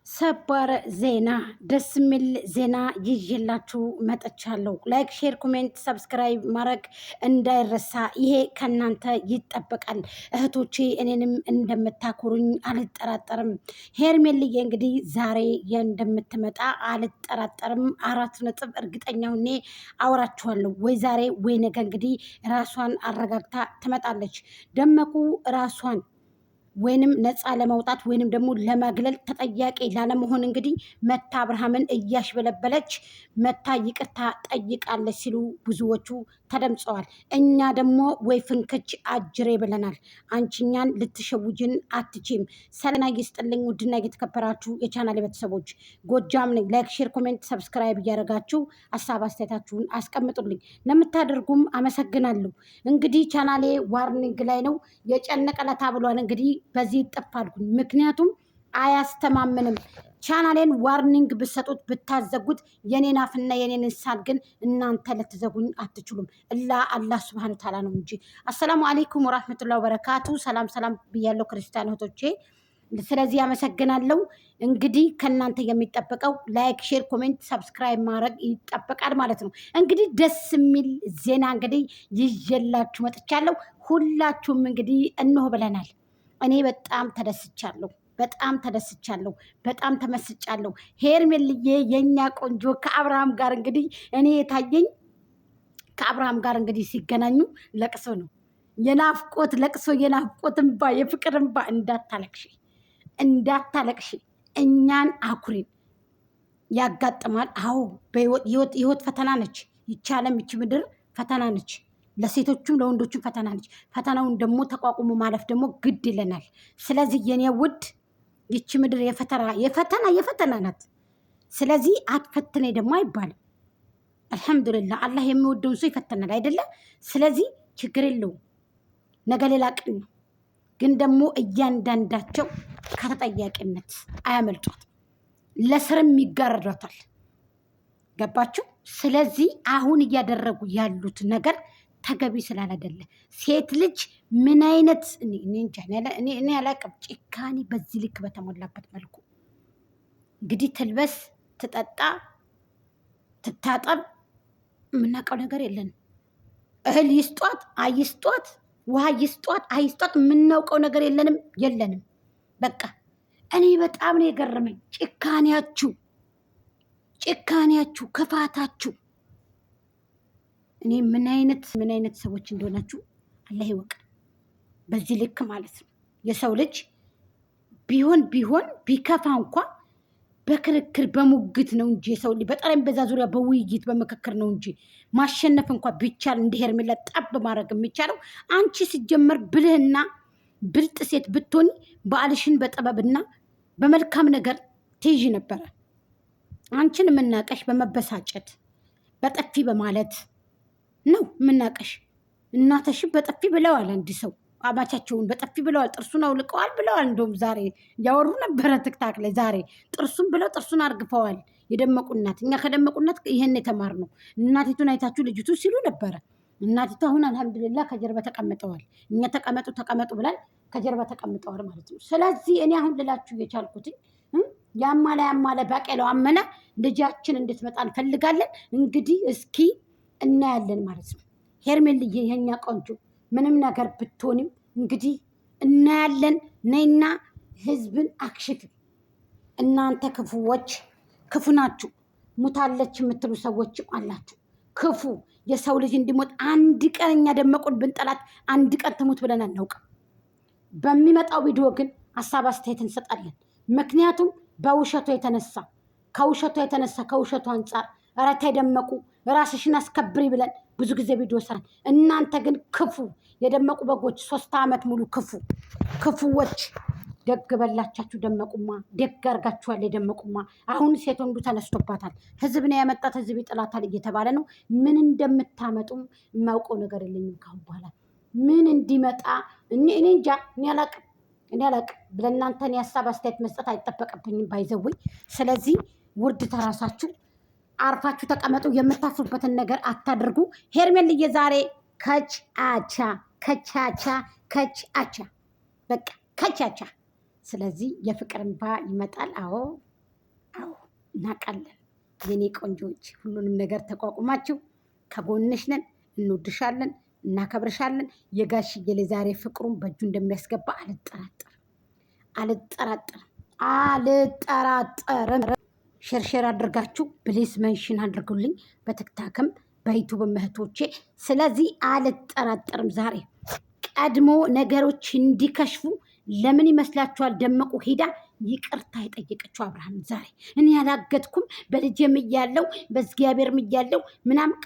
ሰበር ዜና ደስ የሚል ዜና ይዤላችሁ መጥቻለሁ። ላይክ፣ ሼር፣ ኮሜንት፣ ሰብስክራይብ ማድረግ እንዳይረሳ። ይሄ ከእናንተ ይጠበቃል። እህቶቼ እኔንም እንደምታኮሩኝ አልጠራጠርም። ሄርሜልዬ እንግዲህ ዛሬ እንደምትመጣ አልጠራጠርም። 4 ነጥብ እርግጠኛ ሆኜ አወራችኋለሁ። ወይ ዛሬ ወይ ነገ እንግዲህ ራሷን አረጋግታ ትመጣለች። ደመቁ ራሷን ወይንም ነፃ ለማውጣት ወይንም ደግሞ ለማግለል ተጠያቂ ላለመሆን እንግዲህ መታ አብርሃምን እያሽበለበለች መታ ይቅርታ ጠይቃለች ሲሉ ብዙዎቹ ተደምጸዋል። እኛ ደግሞ ወይ ፍንክች አጅሬ ብለናል። አንቺኛን ልትሸውጅን አትችም። ሰላም ይስጥልኝ ውድና እየተከበራችሁ የቻናል ቤተሰቦች፣ ጎጃም ነኝ። ላይክ፣ ሼር፣ ኮሜንት፣ ሰብስክራይብ እያደረጋችሁ ሀሳብ አስተያየታችሁን አስቀምጡልኝ። ለምታደርጉም አመሰግናለሁ። እንግዲህ ቻናሌ ዋርኒንግ ላይ ነው። የጨነቀለታ ብሏል። እንግዲህ በዚህ ይጠፋልኩኝ፣ ምክንያቱም አያስተማምንም። ቻናሌን ዋርኒንግ ብሰጡት ብታዘጉት የኔን አፍና የኔን እንሳል ግን እናንተ ልትዘጉኝ አትችሉም። አላህ ሱብሃነሁ ወተዓላ ነው እንጂ። አሰላሙ አለይኩም ወራህመቱላሂ ወበረካቱ። ሰላም ሰላም ብያለሁ ክርስቲያን እህቶቼ። ስለዚህ አመሰግናለሁ። እንግዲህ ከእናንተ የሚጠበቀው ላይክ፣ ሼር፣ ኮሜንት፣ ሰብስክራይብ ማድረግ ይጠበቃል ማለት ነው። እንግዲህ ደስ የሚል ዜና እንግዲህ ይዤላችሁ መጥቻለሁ። ሁላችሁም እንግዲህ እንሆ ብለናል። እኔ በጣም ተደስቻለሁ። በጣም ተመስጫለሁ። ሄርሜልዬ የኛ ቆንጆ ከአብርሃም ጋር እንግዲህ እኔ የታየኝ ከአብርሃም ጋር እንግዲህ ሲገናኙ ለቅሶ ነው። የናፍቆት ለቅሶ፣ የናፍቆት እንባ፣ የፍቅር እንባ። እንዳታለቅሽ እኛን አኩሪን። ያጋጥማል። አዎ ህይወት ፈተና ነች። ይቻለም ይች ምድር ፈተና ነች። ለሴቶቹም ለወንዶቹም ፈተና ነች። ፈተናውን ደግሞ ተቋቁሞ ማለፍ ደግሞ ግድ ይለናል። ስለዚህ የኔ ውድ ይች ምድር የፈተና ናት። ስለዚህ አትፈትኔ ደግሞ አይባልም። አልሐምዱሊላህ አላህ የሚወደውን ሰው ይፈተናል አይደለ? ስለዚህ ችግር የለውም። ነገ ሌላ ቀን ነው። ግን ደግሞ እያንዳንዳቸው ከተጠያቂነት አያመልጧት፣ ለስርም ይጋረዷታል። ገባችሁ? ስለዚህ አሁን እያደረጉ ያሉት ነገር ተገቢ ስላላደለ ሴት ልጅ ምን አይነት እኔ አላቅም፣ ጭካኔ በዚህ ልክ በተሞላበት መልኩ እንግዲህ ትልበስ፣ ትጠጣ፣ ትታጠብ፣ የምናውቀው ነገር የለንም። እህል ይስጧት አይስጧት፣ ውሃ ይስጧት አይስጧት፣ የምናውቀው ነገር የለንም። በቃ እኔ በጣም ነው የገረመኝ ጭካኔያችሁ፣ ክፋታችሁ። እኔ ምን አይነት ሰዎች እንደሆናችሁ አላህ ይወቅ። በዚህ ልክ ማለት ነው። የሰው ልጅ ቢሆን ቢከፋ እንኳ በክርክር በሙግት ነው እንጂ የሰው ልጅ በጠረጴዛ ዙሪያ በውይይት በምክክር ነው እንጂ ማሸነፍ እንኳ ቢቻል እንደ ሄርሜላ ጠብ ማድረግ የሚቻለው። አንቺ ሲጀመር ብልህና ብልጥ ሴት ብትሆኒ ባልሽን በጥበብና በመልካም ነገር ትይዥ ነበረ። አንቺን የምናቀሽ በመበሳጨት በጠፊ በማለት ነው የምናቀሽ። እናተሽን በጠፊ ብለዋል። አንድ ሰው አማቻቸውን በጠፊ ብለዋል፣ ጥርሱን አውልቀዋል ብለዋል። እንደውም ዛሬ ያወሩ ነበረ ትክታክ ላይ። ዛሬ ጥርሱን ብለው ጥርሱን አርግፈዋል። የደመቁ እናት፣ እኛ ከደመቁ እናት ይሄን የተማርነው። እናቲቱን አይታችሁ ልጅቱ ሲሉ ነበረ። እናቲቱ አሁን አልሐምዱሊላህ ከጀርባ ተቀምጠዋል። እኛ ተቀመጡ ብላል ከጀርባ ተቀምጠዋል ማለት ነው። ስለዚህ እኔ አሁን ልላችሁ የቻልኩት ያማለ ባቄላው አመነ። ልጃችን እንድትመጣ እንፈልጋለን። እንግዲህ እስኪ እናያለን ማለት ነው። ሄርሜልዬ የኛ ቆንጆ ምንም ነገር ብትሆንም እንግዲህ እናያለን። ነይና ህዝብን አክሽፍ። እናንተ ክፉዎች ክፉ ናችሁ። ሙታለች የምትሉ ሰዎችም አላችሁ። ክፉ የሰው ልጅ እንዲሞት አንድ ቀን እኛ ደመቁን ብንጠላት አንድ ቀን ትሙት ብለን አናውቅም። በሚመጣው ቪዲዮ ግን ሀሳብ አስተያየት እንሰጣለን። ምክንያቱም ከውሸቱ አንጻር ኧረ ተይ ደመቁ ራስሽን አስከብሪ ብለን ብዙ ጊዜ ቪዲዮ ሰራን። እናንተ ግን ክፉ የደመቁ በጎች 3 ዓመት ሙሉ ክፉዎች። ደግ በላቻችሁ። ደመቁማ ደግ አርጋችኋል። የደመቁማ አሁን ሴት ወንዱ ተነስቶባታል። ህዝብ ነው ያመጣት፣ ህዝብ ይጥላታል እየተባለ ነው። ምን እንደምታመጡም የማውቀው ነገር የለኝም። ካሁን በኋላ ምን እንዲመጣ እኔ እንጃ። እኔ አላቅም። ለእናንተን የሀሳብ አስተያየት መስጠት አይጠበቅብኝም ባይዘውኝ። ስለዚህ ውርድ ተራሳችሁ አርፋችሁ ተቀመጡ። የምታፍሩበትን ነገር አታድርጉ። ሄርሜልዬ ዛሬ ከቻቻ በቃ ከቻቻ። ስለዚህ የፍቅር እንባ ይመጣል። አዎ አዎ እናውቃለን። የኔ ቆንጆች ሁሉንም ነገር ተቋቁማችሁ ከጎንሽ ነን። እንወድሻለን፣ እናከብርሻለን። የጋሽዬ ዛሬ ፍቅሩን በእጁ እንደሚያስገባ አልጠራጠርም። ሸርሸር አድርጋችሁ ፕሊስ መንሽን አድርጉልኝ በትክታክም በዩቱብም እህቶቼ። ስለዚህ አልጠራጠርም። ዛሬ ቀድሞ ነገሮች እንዲከሽፉ ለምን ይመስላችኋል? ደመቁ ሄዳ ይቅርታ የጠየቀችው አብርሃም ዛሬ እኔ ያላገጥኩም በልጄም እያለው በእግዚአብሔርም እያለው ምናምን